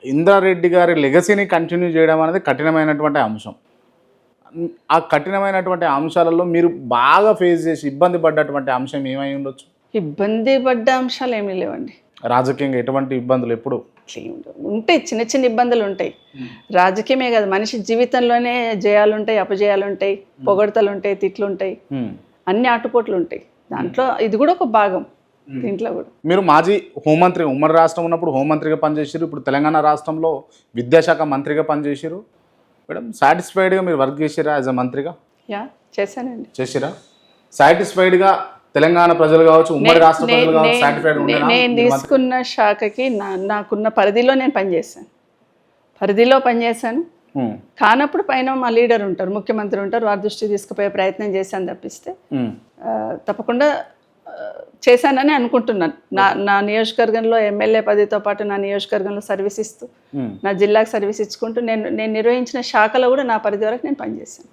ఇంద్రారెడ్డి గారి లెగసీని కంటిన్యూ చేయడం అనేది కఠినమైనటువంటి అంశం. ఆ కఠినమైనటువంటి అంశాలలో మీరు బాగా ఫేస్ చేసి ఇబ్బంది పడ్డటువంటి అంశం ఏమై ఉండొచ్చు? ఇబ్బంది పడ్డ అంశాలు ఏమీ లేవండి. రాజకీయంగా ఎటువంటి ఇబ్బందులు ఎప్పుడు? ఉంటాయి, చిన్న చిన్న ఇబ్బందులు ఉంటాయి. రాజకీయమే కాదు, మనిషి జీవితంలోనే జయాలు ఉంటాయి, అపజయాలు ఉంటాయి, పొగడతలు ఉంటాయి, తిట్లు ఉంటాయి, అన్ని ఆటుపోట్లు ఉంటాయి. దాంట్లో ఇది కూడా ఒక భాగం. దీంట్లో కూడా మీరు మాజీ హోంమంత్రి, ఉమ్మడి రాష్ట్రం ఉన్నప్పుడు హోంమంత్రిగా పనిచేసారు, ఇప్పుడు తెలంగాణ రాష్ట్రంలో విద్యాశాఖ మంత్రిగా పనిచేసారు. మేడం, సాటిస్ఫైడ్గా మీరు వర్క్ చేసిరా యాజ్ అ మంత్రిగా? యా, చేశానండి. చేసిరా? సాటిస్ఫైడ్గా తెలంగాణ ప్రజలు కావచ్చు, ఉమ్మడి రాష్ట్ర ప్రజలు కావచ్చు సాటిస్ఫైడ్ ఉండేనా? నేను తీసుకున్న శాఖకి నాకున్న పరిధిలో నేను పనిచేశాను. పరిధిలో పనిచేశాను. కానప్పుడు పైన మా లీడర్ ఉంటారు, ముఖ్యమంత్రి ఉంటారు, వారి దృష్టి తీసుకుపోయే ప్రయత్నం చేశాను తప్పిస్తే తప్పకుండా చేశానని అనుకుంటున్నాను. నా నియోజకవర్గంలో ఎమ్మెల్యే పదవితో పాటు నా నియోజకవర్గంలో సర్వీస్ ఇస్తూ, నా జిల్లాకు సర్వీస్ ఇచ్చుకుంటూ నేను నిర్వహించిన శాఖలో కూడా నా పరిధి వరకు నేను పనిచేశాను.